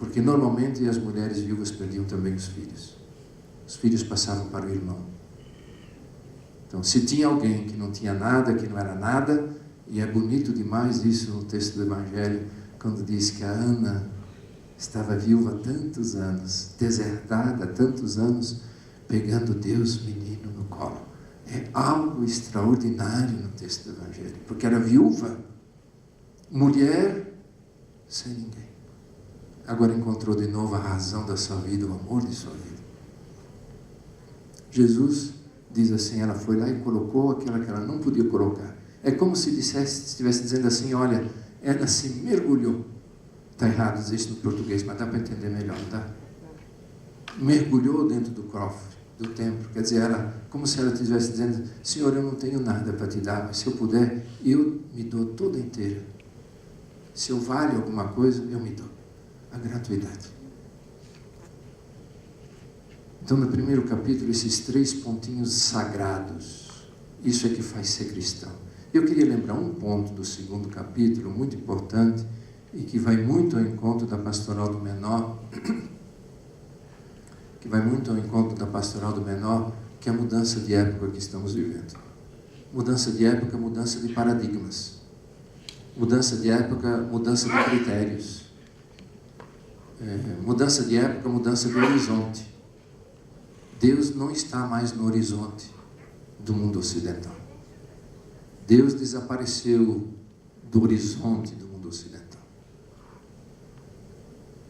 Porque normalmente as mulheres viúvas perdiam também os filhos. Os filhos passavam para o irmão. Então, se tinha alguém que não tinha nada, que não era nada, e é bonito demais isso no texto do Evangelho, quando diz que a Ana estava viúva há tantos anos, desertada há tantos anos, pegando Deus menino no colo. É algo extraordinário no texto do Evangelho, porque era viúva, mulher sem ninguém. Agora encontrou de novo a razão da sua vida, o amor de sua vida. Jesus diz assim, ela foi lá e colocou aquela que ela não podia colocar. É como se estivesse dizendo assim, olha, ela se mergulhou. Está errado dizer isso no português, mas dá para entender melhor, tá? Mergulhou dentro do cofre, do templo. Quer dizer, ela, como se ela estivesse dizendo, Senhor, eu não tenho nada para te dar, mas se eu puder, eu me dou toda inteira. Se eu valho alguma coisa, eu me dou. A gratuidade. Então, no primeiro capítulo, esses 3 pontinhos sagrados, isso é que faz ser cristão. Eu queria lembrar um ponto do segundo capítulo, muito importante, e que vai muito ao encontro da pastoral do menor, que é a mudança de época que estamos vivendo. Mudança de época, mudança de paradigmas. Mudança de época, mudança de critérios. Mudança de época, mudança de horizonte. Deus não está mais no horizonte do mundo ocidental. Deus desapareceu do horizonte do mundo ocidental.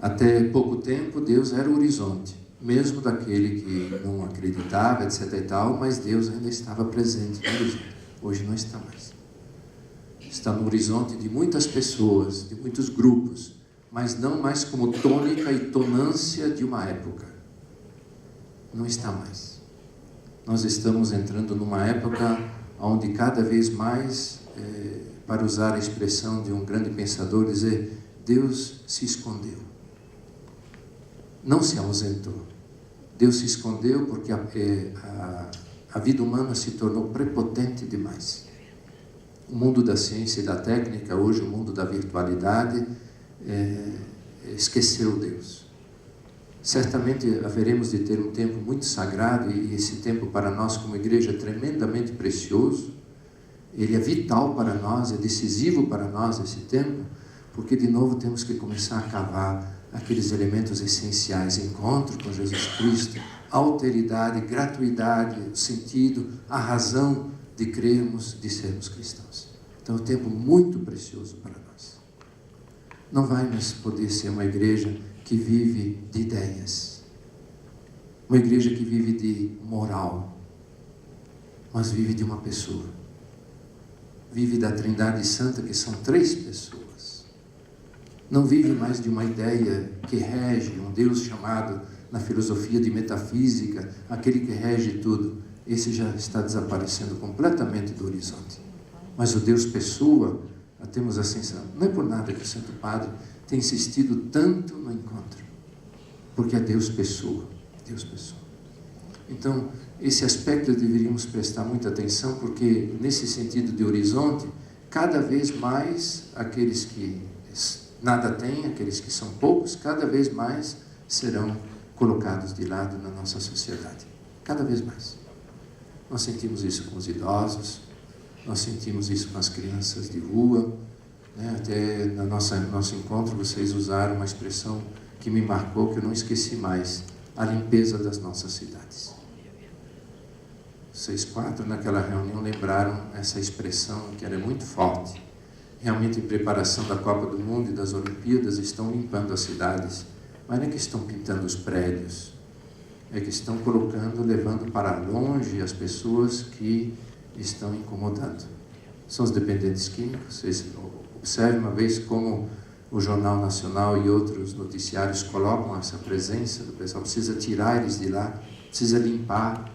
Até pouco tempo, Deus era o horizonte, mesmo daquele que não acreditava, etc. e tal, mas Deus ainda estava presente no horizonte. Hoje não está mais. Está no horizonte de muitas pessoas, de muitos grupos, mas não mais como tônica e tonância de uma época. Não está mais. Nós estamos entrando numa época onde cada vez mais, para usar a expressão de um grande pensador, dizer, Deus se escondeu. Não se ausentou. Deus se escondeu porque a vida humana se tornou prepotente demais. O mundo da ciência e da técnica, hoje o mundo da virtualidade, esqueceu Deus. Certamente haveremos de ter um tempo muito sagrado, e esse tempo para nós como igreja é tremendamente precioso. Ele é vital para nós, é decisivo para nós esse tempo, porque de novo temos que começar a cavar aqueles elementos essenciais: encontro com Jesus Cristo, alteridade, gratuidade, o sentido, a razão de crermos, de sermos cristãos. Então é um tempo muito precioso para nós. Não vai mais poder ser uma igreja que vive de ideias, uma igreja que vive de moral, mas vive de uma pessoa, vive da Trindade Santa, que são 3 pessoas. Não vive mais de uma ideia que rege, um Deus chamado na filosofia de metafísica, aquele que rege tudo. Esse já está desaparecendo completamente do horizonte. Mas o Deus pessoa, temos a sensação, não é por nada que o Santo Padre tem insistido tanto no encontro, porque é Deus pessoa, Deus pessoa. Então, esse aspecto deveríamos prestar muita atenção, porque nesse sentido de horizonte, cada vez mais aqueles que nada têm, aqueles que são poucos, cada vez mais serão colocados de lado na nossa sociedade, cada vez mais. Nós sentimos isso com os idosos, nós sentimos isso com as crianças de rua, né? Até no nosso encontro vocês usaram uma expressão que me marcou, que eu não esqueci mais: a limpeza das nossas cidades. Vocês 4 naquela reunião lembraram essa expressão, que era muito forte. Realmente, em preparação da Copa do Mundo e das Olimpíadas, estão limpando as cidades, mas não é que estão pintando os prédios, é que estão colocando, levando para longe as pessoas que estão incomodando. São os dependentes químicos. Vocês observem uma vez como o Jornal Nacional e outros noticiários colocam essa presença do pessoal. Precisa tirar eles de lá, precisa limpar,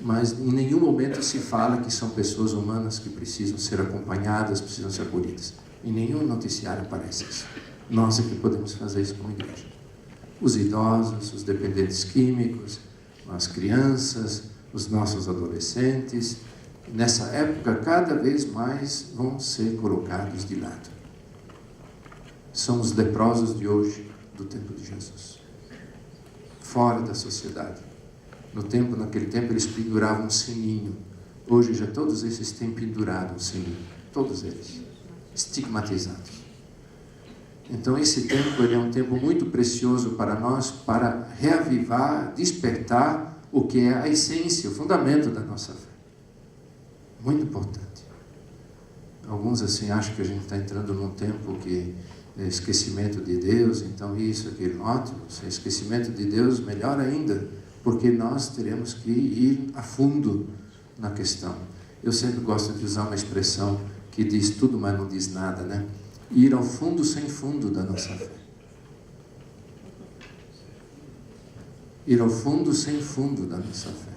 mas em nenhum momento se fala que são pessoas humanas que precisam ser acompanhadas, precisam ser acolhidas. Em nenhum noticiário aparece isso. Nós é que podemos fazer isso como igreja. Os idosos, os dependentes químicos, as crianças, os nossos adolescentes, nessa época cada vez mais vão ser colocados de lado. São os leprosos de hoje, do tempo de Jesus, fora da sociedade. Naquele tempo eles penduravam um sininho. Hoje já todos esses têm pendurado um sininho, todos eles, estigmatizados. Então esse tempo ele é um tempo muito precioso para nós, para reavivar, despertar o que é a essência, o fundamento da nossa fé. Muito importante. Alguns assim acham que a gente está entrando num tempo que é esquecimento de Deus, então isso, aquilo, ótimo. Se é esquecimento de Deus, melhor ainda, porque nós teremos que ir a fundo na questão. Eu sempre gosto de usar uma expressão que diz tudo, mas não diz nada, né? Ir ao fundo sem fundo da nossa fé. Ir ao fundo sem fundo da nossa fé.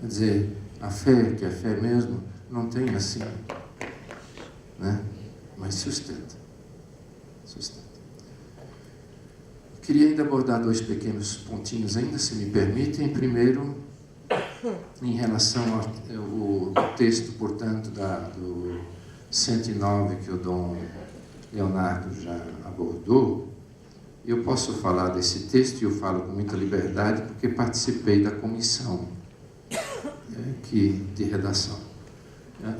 Quer dizer, a fé, que é fé mesmo, não tem assim, né? Mas sustenta. Queria ainda abordar 2 pequenos pontinhos ainda, se me permitem. Primeiro, em relação ao texto, portanto, do 109 que o Dom Leonardo já abordou. Eu posso falar desse texto, e eu falo com muita liberdade, porque participei da comissão de redação,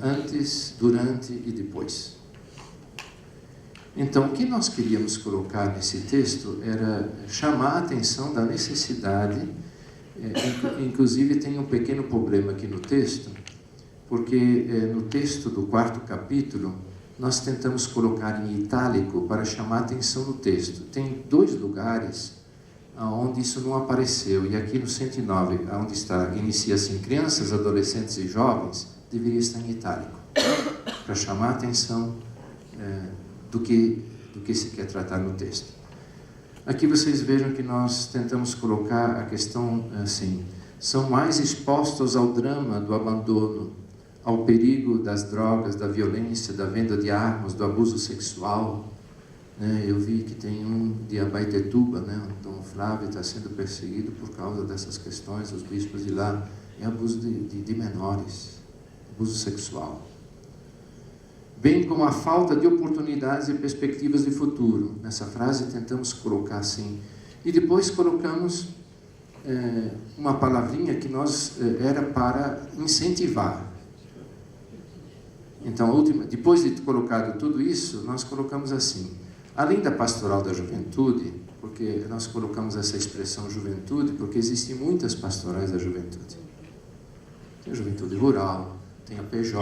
antes, durante e depois. Então, o que nós queríamos colocar nesse texto era chamar a atenção da necessidade, inclusive tem um pequeno problema aqui no texto, porque no texto do 4º capítulo, nós tentamos colocar em itálico para chamar a atenção do texto. Tem 2 lugares onde isso não apareceu, e aqui no 109, onde está, inicia assim, crianças, adolescentes e jovens, deveria estar em itálico, para chamar a atenção do que se quer tratar no texto. Aqui vocês vejam que nós tentamos colocar a questão assim, são mais expostos ao drama do abandono, ao perigo das drogas, da violência, da venda de armas, do abuso sexual. Eu vi que tem um de Abaetetuba, o Dom Flávio está sendo perseguido por causa dessas questões, os bispos de lá, é abuso de menores, abuso sexual. Bem como a falta de oportunidades e perspectivas de futuro. Nessa frase tentamos colocar assim. E depois colocamos uma palavrinha que era para incentivar. Então, depois de colocado tudo isso, nós colocamos assim. Além da pastoral da juventude, porque nós colocamos essa expressão juventude, porque existem muitas pastorais da juventude. Tem a juventude rural, tem a PJ,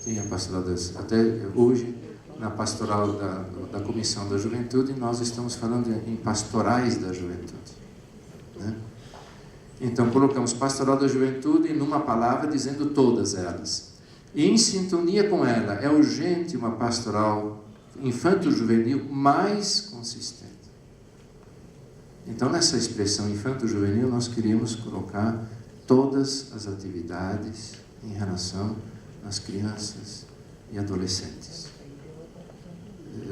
tem a pastoral até hoje, na pastoral da Comissão da Juventude, nós estamos falando em pastorais da juventude. Então, colocamos pastoral da juventude numa palavra dizendo todas elas. E em sintonia com ela, é urgente uma pastoral infanto-juvenil mais consistente. Então, nessa expressão infanto-juvenil, nós queríamos colocar todas as atividades em relação às crianças e adolescentes.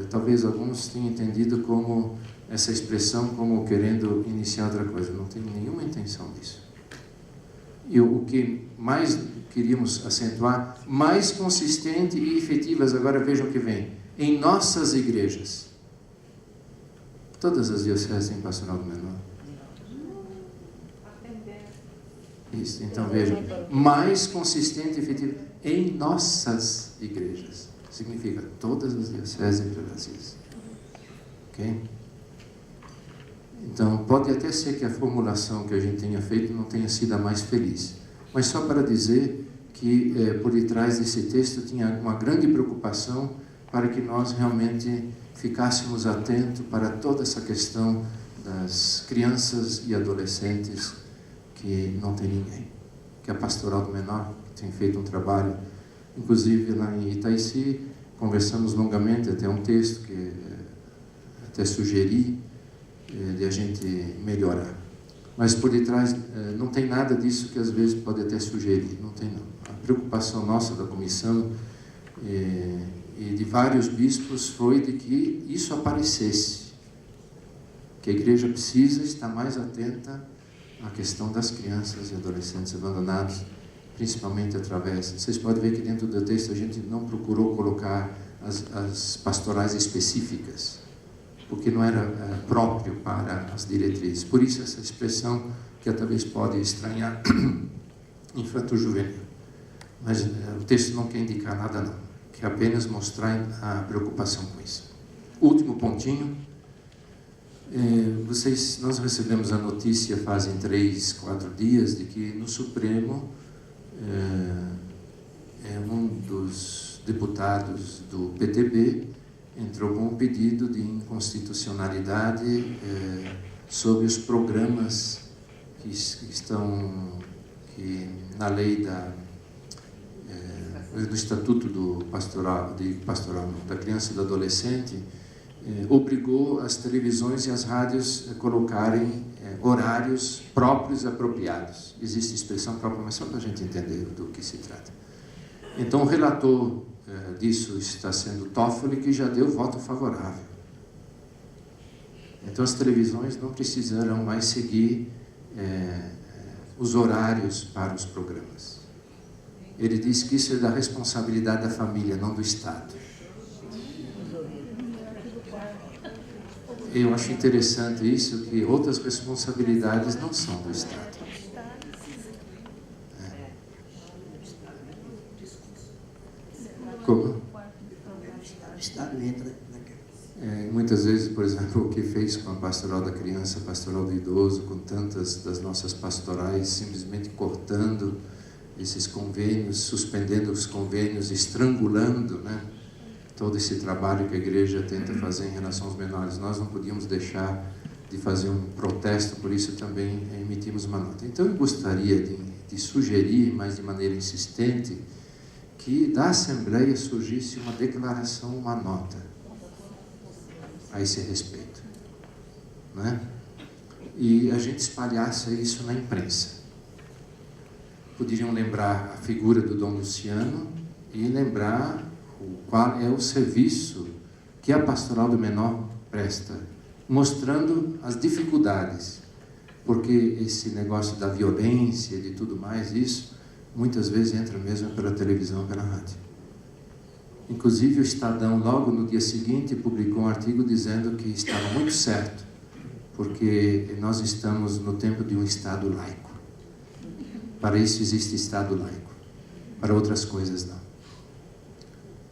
Talvez alguns tenham entendido como essa expressão como querendo iniciar outra coisa. Não tenho nenhuma intenção disso. E o que mais queríamos acentuar, mais consistente e efetivas, agora vejam o que vem, em nossas igrejas. Todas as dioceses têm pastoral do menor. Isso, então vejam, mais consistente e efetiva em nossas igrejas. Significa todas as dioceses e prelazias. Ok? Então, pode até ser que a formulação que a gente tenha feito não tenha sido a mais feliz. Mas só para dizer que por detrás desse texto tinha uma grande preocupação para que nós realmente ficássemos atentos para toda essa questão das crianças e adolescentes que não tem ninguém. Que a Pastoral do Menor tem feito um trabalho, inclusive lá em Itaici, conversamos longamente, até um texto que até sugeri de a gente melhorar. Mas por detrás não tem nada disso que às vezes pode até sugerir, não tem não. A preocupação nossa da comissão e de vários bispos foi de que isso aparecesse, que a igreja precisa estar mais atenta à questão das crianças e adolescentes abandonados, principalmente através... Vocês podem ver que dentro do texto a gente não procurou colocar as pastorais específicas, porque não era próprio para as diretrizes. Por isso essa expressão que talvez pode estranhar, infanto-juvenil. Mas o texto não quer indicar nada não, quer apenas mostrar a preocupação com isso. Último pontinho, nós recebemos a notícia fazem 3, 4 dias de que no Supremo um dos deputados do PTB entrou com um pedido de inconstitucionalidade sobre os programas que estão na lei do Estatuto do Pastoral da Criança e do Adolescente, obrigou as televisões e as rádios a colocarem horários próprios e apropriados. Existe expressão própria, mas só para a gente entender do que se trata. Então, o relator disso está sendo Toffoli, que já deu voto favorável. Então, as televisões não precisarão mais seguir os horários para os programas. Ele diz que isso é da responsabilidade da família, não do Estado. Eu acho interessante isso, que outras responsabilidades não são do Estado. Como? O Estado entra naquela. Muitas vezes, por exemplo, o que fez com a pastoral da criança, a pastoral do idoso, com tantas das nossas pastorais, simplesmente cortando esses convênios, suspendendo os convênios, estrangulando, né, todo esse trabalho que a igreja tenta fazer em relação aos menores. Nós não podíamos deixar de fazer um protesto, por isso também emitimos uma nota. Então eu gostaria de sugerir, mas de maneira insistente, que da Assembleia surgisse uma declaração, uma nota a esse respeito, né? E a gente espalhasse isso na imprensa. Poderiam lembrar a figura do Dom Luciano e lembrar qual é o serviço que a pastoral do menor presta, mostrando as dificuldades, porque esse negócio da violência e de tudo mais, isso muitas vezes entra mesmo pela televisão, pela rádio. Inclusive o Estadão, logo no dia seguinte, publicou um artigo dizendo que estava muito certo, porque nós estamos no tempo de um Estado laico. Para isso existe Estado laico, para outras coisas não.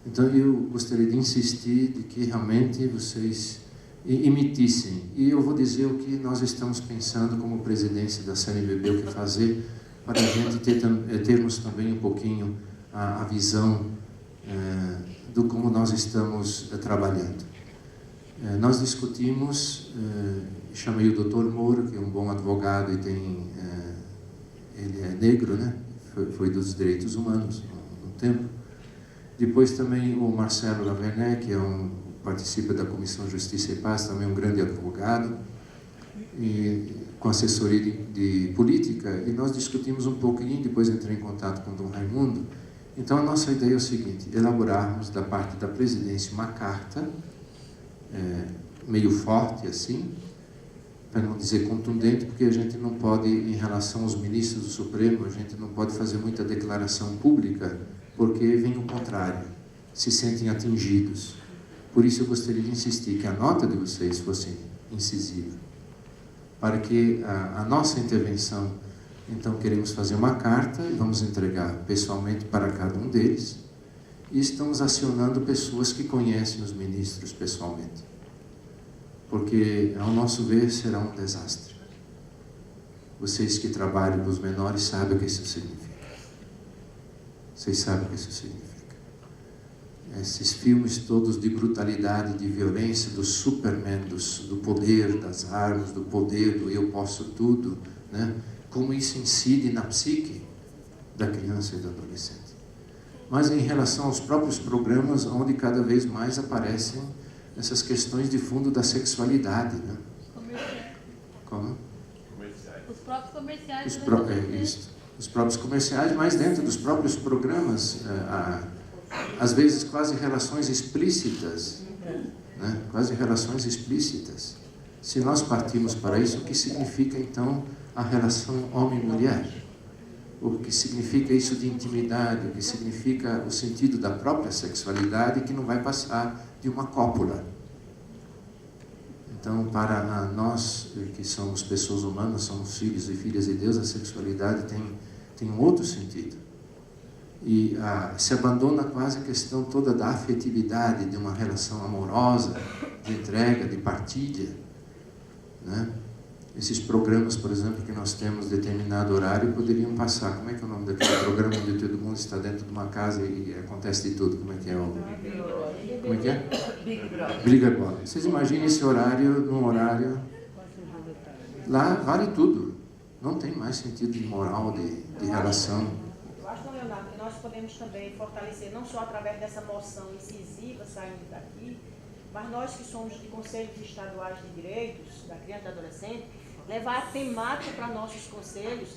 Então eu gostaria de insistir de que realmente vocês emitissem. E eu vou dizer o que nós estamos pensando como presidência da CNBB, o que fazer para a gente termos também um pouquinho a visão do como nós estamos trabalhando. Nós discutimos, chamei o Dr. Moura, que é um bom advogado e ele é negro, né? Foi dos direitos humanos no tempo. Depois também o Marcelo Lavernet, que participa da Comissão Justiça e Paz, também um grande advogado, e com assessoria de política, e nós discutimos um pouquinho, depois entrei em contato com o Dom Raimundo. Então a nossa ideia é o seguinte: elaborarmos da parte da presidência uma carta, meio forte assim, para não dizer contundente, porque a gente não pode, em relação aos ministros do Supremo, a gente não pode fazer muita declaração pública, porque vem o contrário, se sentem atingidos. Por isso eu gostaria de insistir que a nota de vocês fosse incisiva, para que a nossa intervenção, então queremos fazer uma carta e vamos entregar pessoalmente para cada um deles, e estamos acionando pessoas que conhecem os ministros pessoalmente, porque, ao nosso ver, será um desastre. Vocês que trabalham com os menores sabem o que isso significa. Vocês sabem o que isso significa. Esses filmes todos de brutalidade, de violência, do Superman, do poder das armas, do poder do eu posso tudo, né? Como isso incide na psique da criança e do adolescente. Mas em relação aos próprios programas, onde cada vez mais aparecem essas questões de fundo da sexualidade, né? Como? Os próprios comerciais. Os próprios comerciais, mas dentro dos próprios programas, às vezes quase relações explícitas, né? Quase relações explícitas. Se nós partimos para isso, o que significa então a relação homem-mulher? O que significa isso de intimidade? O que significa o sentido da própria sexualidade, que não vai passar de uma cópula? Então, para nós que somos pessoas humanas, somos filhos e filhas de Deus, a sexualidade tem um outro sentido. E se abandona quase a questão toda da afetividade, de uma relação amorosa, de entrega, de partilha, né? Esses programas, por exemplo, que nós temos determinado horário, poderiam passar. Como é que é o nome daquele programa onde todo mundo está dentro de uma casa e acontece de tudo? Como é que é? Como é que é? Big Brother. Vocês imaginem esse horário, num horário... Lá vale tudo. Não tem mais sentido de moral, de relação. Eu acho, não, Leonardo, que nós podemos também fortalecer, não só através dessa moção incisiva saindo daqui, mas nós que somos de conselhos estaduais de direitos da criança e do adolescente, levar a temática para nossos conselhos